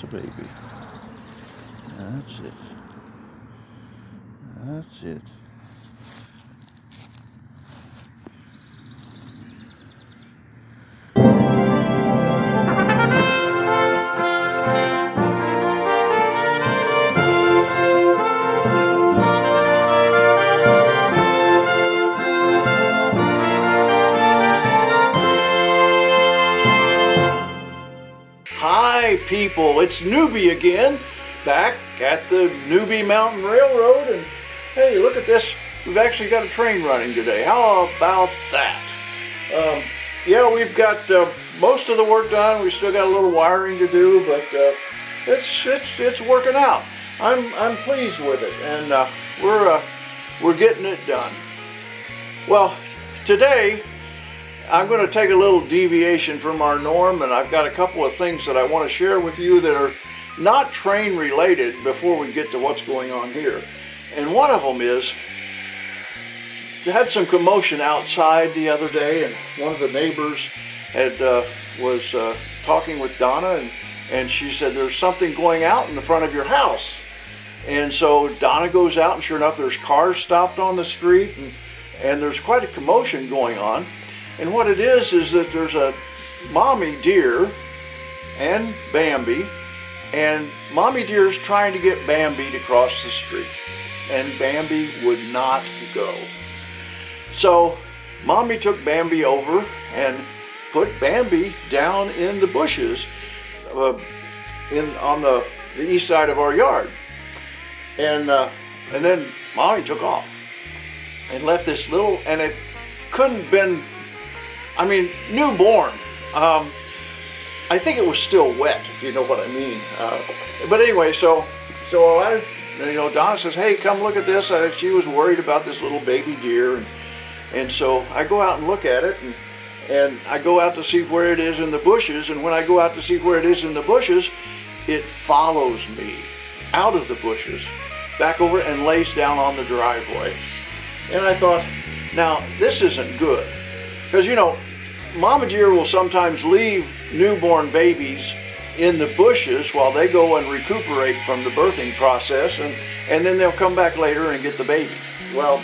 That's a baby. That's it. That's it. Hi people, it's Newbie again, back at the Newbie Mountain Railroad, and hey, look at this, we've actually got a train running today. How about that? Yeah, we've got most of the work done. We still got a little wiring to do, but it's working out. I'm pleased with it, and we're getting it done. Well, today I'm going to take a little deviation from our norm, and I've got a couple of things that I want to share with you that are not train related before we get to what's going on here. And one of them is, I had some commotion outside the other day, and one of the neighbors was talking with Donna, and she said, there's something going out in the front of your house. And so Donna goes out, and sure enough, there's cars stopped on the street, and there's quite a commotion going on. And what it is that there's a mommy deer and Bambi, and mommy deer is trying to get Bambi to cross the street, and Bambi would not go. So mommy took Bambi over and put Bambi down in the bushes on the east side of our yard, and then mommy took off and left this little, and it couldn't been, I mean, newborn. I think it was still wet, if you know what I mean. But anyway, so I, Donna says, hey, come look at this. She was worried about this little baby deer, and so I go out and look at it, and I go out to see where it is in the bushes, and when I go out to see where it is in the bushes, it follows me out of the bushes, back over and lays down on the driveway. And I thought, now, this isn't good. Because, mama deer will sometimes leave newborn babies in the bushes while they go and recuperate from the birthing process, and then they'll come back later and get the baby. Well,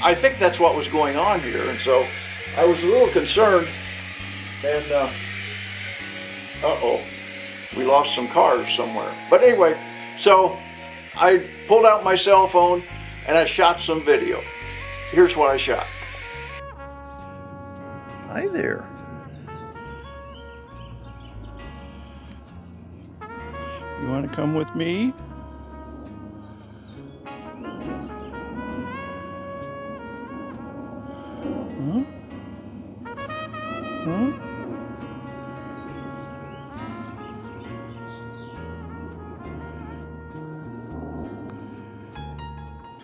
I think that's what was going on here, and so I was a little concerned, and uh-oh, we lost some cars somewhere. But anyway, so I pulled out my cell phone and I shot some video. Here's what I shot. Hi there. You want to come with me? Huh? Huh?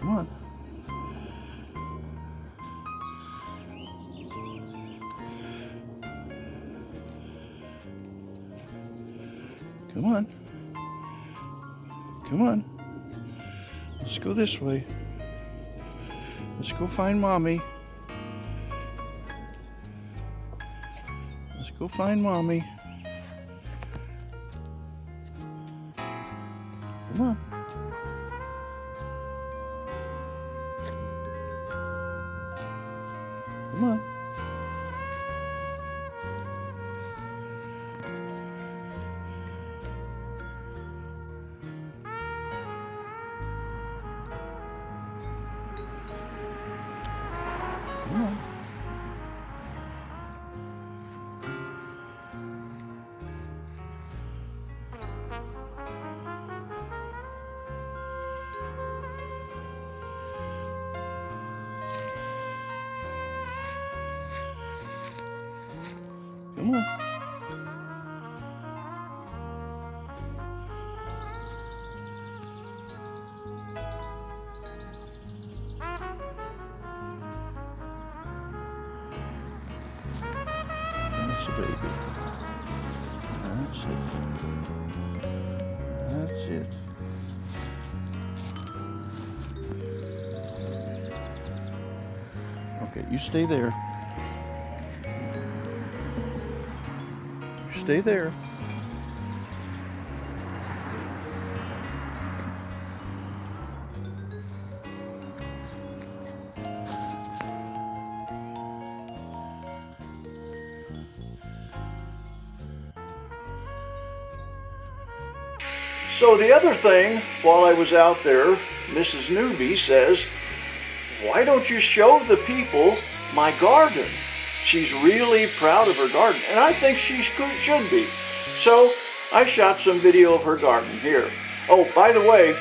Come on. Come on. Come on. Let's go this way. Let's go find mommy. Let's go find mommy. Come on. Come on. Come on. Come on. That's a baby. That's it. That's it. Okay, you stay there. Stay there. So the other thing, while I was out there, Mrs. Newbie says, why don't you show the people my garden? She's really proud of her garden, and I think she should be. So I shot some video of her garden here. Oh, by the way,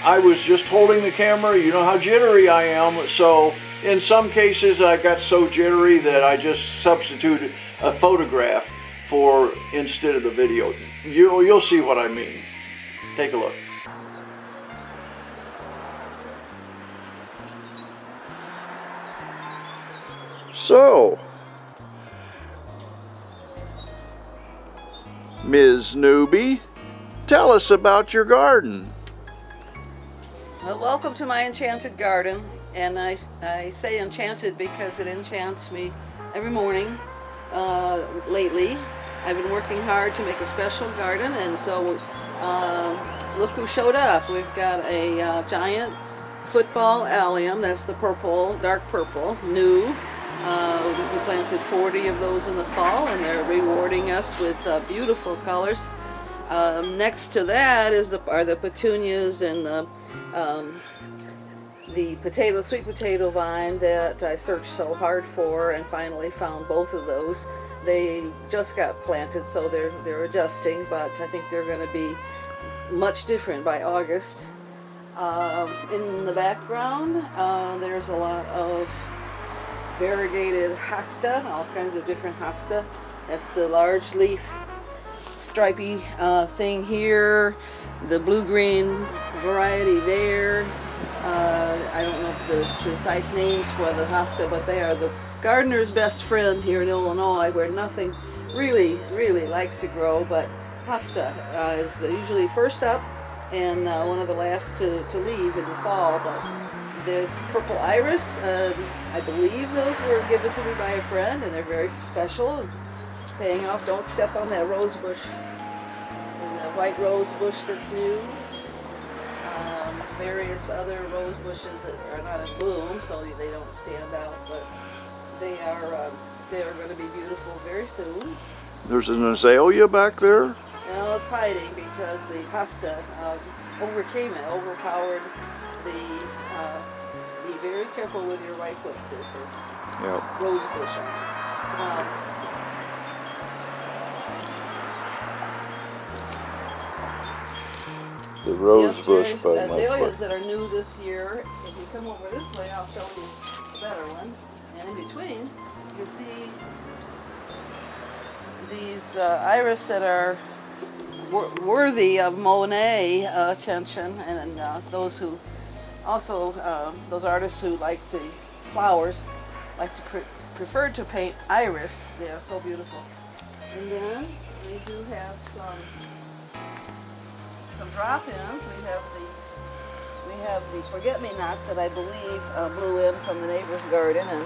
I was just holding the camera. You know how jittery I am, so in some cases I got so jittery that I just substituted a photograph for instead of the video. You'll see what I mean. Take a look. So, Ms. Newbie, tell us about your garden. Well, welcome to my enchanted garden, and I say enchanted because it enchants me every morning. Lately, I've been working hard to make a special garden, and so look who showed up. We've got a giant football allium. That's the purple, dark purple, new. We planted 40 of those in the fall, and they're rewarding us with beautiful colors. Next to that are the petunias and the sweet potato vine that I searched so hard for and finally found both of those. They just got planted, so they're adjusting, but I think they're going to be much different by August. In the background, there's a lot of variegated hosta, all kinds of different hosta. That's the large leaf stripy thing here, the blue-green variety there. I don't know the precise names for the hosta, but they are the gardener's best friend here in Illinois, where nothing really likes to grow, but hosta is usually first up and one of the last to leave in the fall. But there's purple iris. I believe those were given to me by a friend, and they're very special and paying off. Don't step on that rose bush. There's a white rose bush that's new. Various other rose bushes that are not in bloom, so they don't stand out, but they are going to be beautiful very soon. There's an azalea back there. Well, it's hiding because the hosta overpowered the. Be very careful with your right foot. There's a rose bush. The rose bush by my azaleas foot. that are new this year. If you come over this way, I'll show you a better one. And in between, you see these iris that are worthy of Monet attention, and those who also those artists who like the flowers like to prefer to paint iris. They are so beautiful. And then we do have some drop-ins. We have the forget-me-nots that I believe blew in from the neighbor's garden, and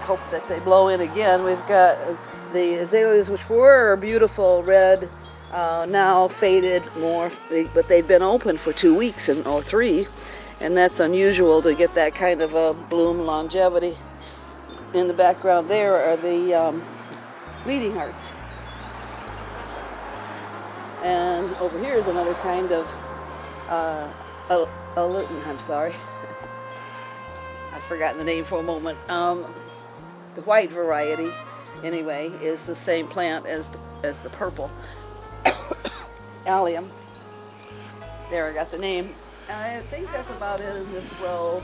hope that they blow in again. We've got the azaleas, which were beautiful red, now faded more, but they've been open for 2 weeks or 3, and that's unusual to get that kind of a bloom longevity. In the background there are the bleeding hearts. And over here is another kind of, I'm sorry, I've forgotten the name for a moment. The white variety, anyway, is the same plant as the purple allium. There, I got the name. I think that's about it in this row.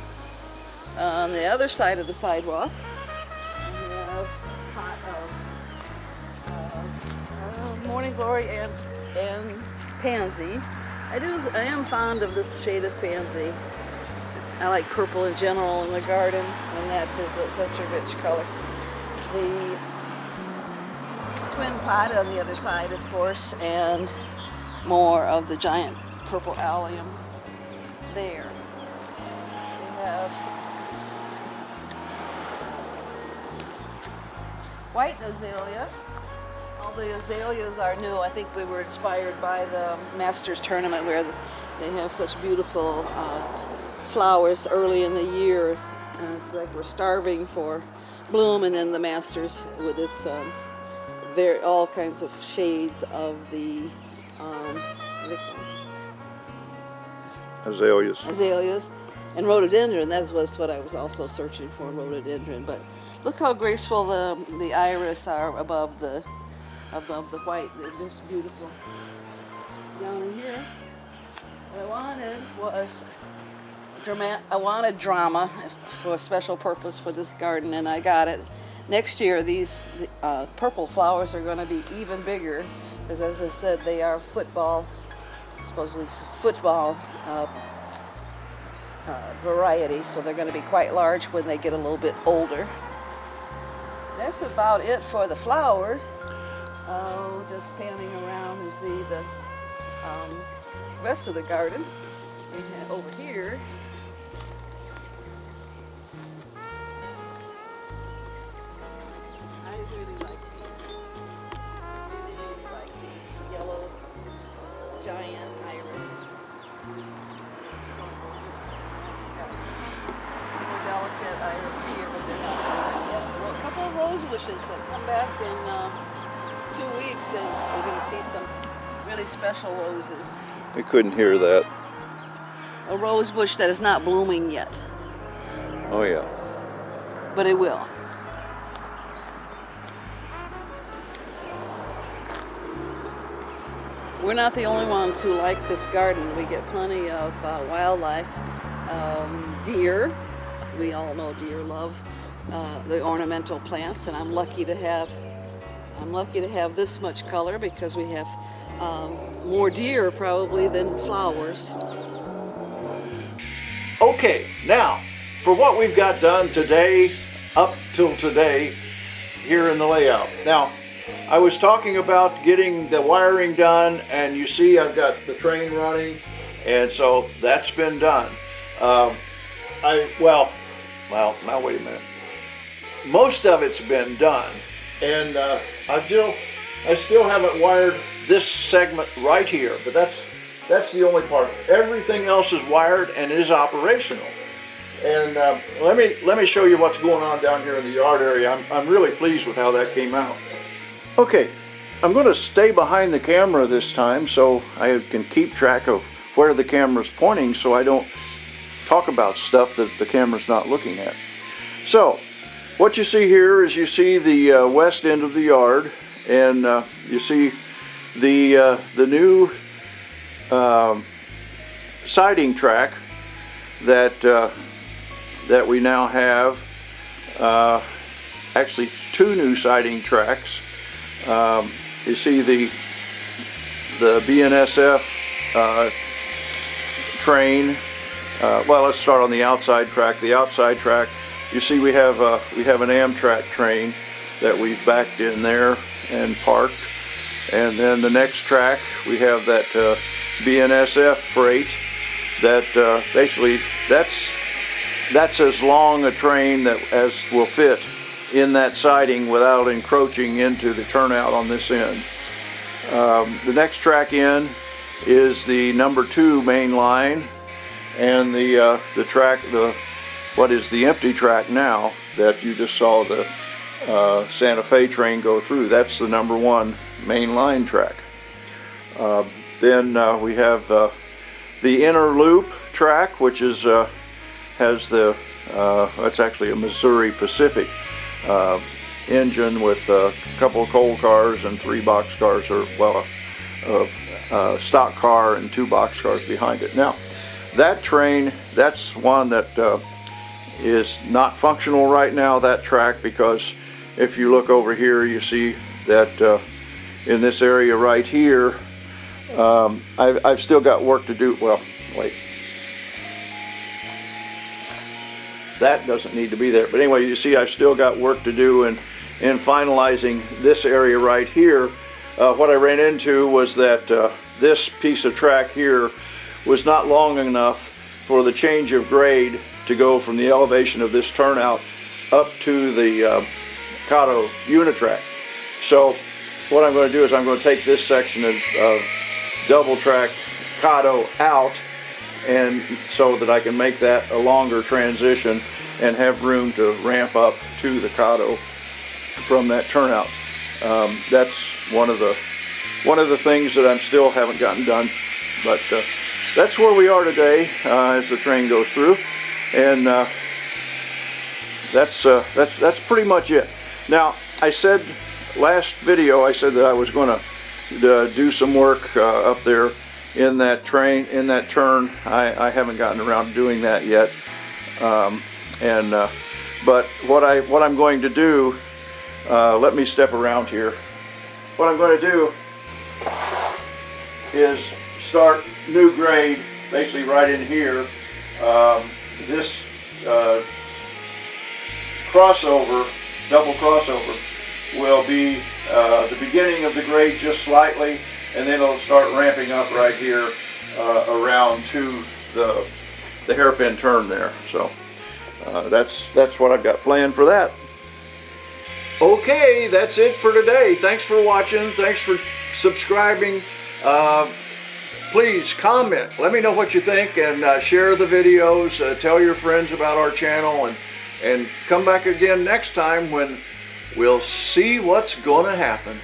On the other side of the sidewalk, we have pot of morning glory and pansy. I am fond of this shade of pansy. I like purple in general in the garden, and that is such a rich color. The twin pot on the other side, of course, and more of the giant purple allium there. We have white azalea. All the azaleas are new. I think we were inspired by the Masters tournament, where they have such beautiful flowers early in the year. It's like we're starving for bloom, and then the Masters with this all kinds of shades of the what do they call them? Azaleas. Azaleas, and rhododendron. That was what I was also searching for, rhododendron. But look how graceful the iris are above the white. They're just beautiful. Down in here, what I wanted was I wanted drama for a special purpose for this garden, and I got it. Next year, these purple flowers are going to be even bigger, because as I said, they are supposedly football variety, so they're going to be quite large when they get a little bit older. That's about it for the flowers. Oh, just panning around and see the rest of the garden. We have over here. I really like these. Really, really like these yellow giant iris. So just more delicate iris here, but they're not perfect yet. Well, a couple of rose bushes that come back in 2 weeks, and we're going to see some really special roses. You couldn't hear that. A rose bush that is not blooming yet, Oh yeah. but it will. We're not the only ones who like this garden. We get plenty of wildlife, deer. We all know deer love the ornamental plants, and I'm lucky to have this much color, because we have more deer probably than flowers. Okay, now for what we've got done today, up till today, here in the layout. Now, I was talking about getting the wiring done, and you see I've got the train running, and so that's been done. Well, now wait a minute. Most of it's been done, and I still haven't wired this segment right here, but that's the only part. Everything else is wired and is operational. And let me show you what's going on down here in the yard area. I'm really pleased with how that came out. Okay, I'm going to stay behind the camera this time so I can keep track of where the camera's pointing, so I don't talk about stuff that the camera's not looking at. So, what you see here is you see the west end of the yard, and you see the new siding track that we now have. Actually, 2 new siding tracks. You see the BNSF train. Well, let's start on the outside track. The outside track, you see we have an Amtrak train that we've backed in there and parked. And then the next track, we have that BNSF freight that basically that's as long a train as will fit in that siding without encroaching into the turnout on this end. The next track in is the number 2 main line, and the what is the empty track now that you just saw the Santa Fe train go through. That's the number 1 main line track. Then we have the inner loop track, which has it's actually a Missouri Pacific engine with a couple of coal cars and 3 box cars, or well, a stock car and 2 box cars behind it. Now, that train, that's one that is not functional right now, that track, because if you look over here, you see that in this area right here, I've still got work to do. Well, wait. That doesn't need to be there. But anyway, you see I've still got work to do in finalizing this area right here. What I ran into was that this piece of track here was not long enough for the change of grade to go from the elevation of this turnout up to the Cotto Unitrack. So what I'm going to do is I'm going to take this section of double track Cotto out, and so that I can make that a longer transition and have room to ramp up to the Cotto from that turnout. That's one of the one of the things that I'm still haven't gotten done. But that's where we are today as the train goes through, and that's pretty much it. Now, I said last video, I said that I was going to do some work up there in that train, in that turn. I haven't gotten around to doing that yet. But what I'm going to do, let me step around here. What I'm going to do is start new grade, basically right in here. This crossover, double crossover, will be the beginning of the grade just slightly, and then it'll start ramping up right here around to the hairpin turn there. So that's what I've got planned for that. Okay, that's it for today. Thanks for watching. Thanks for subscribing. Please comment. Let me know what you think, and share the videos. Tell your friends about our channel, and come back again next time when we'll see what's going to happen.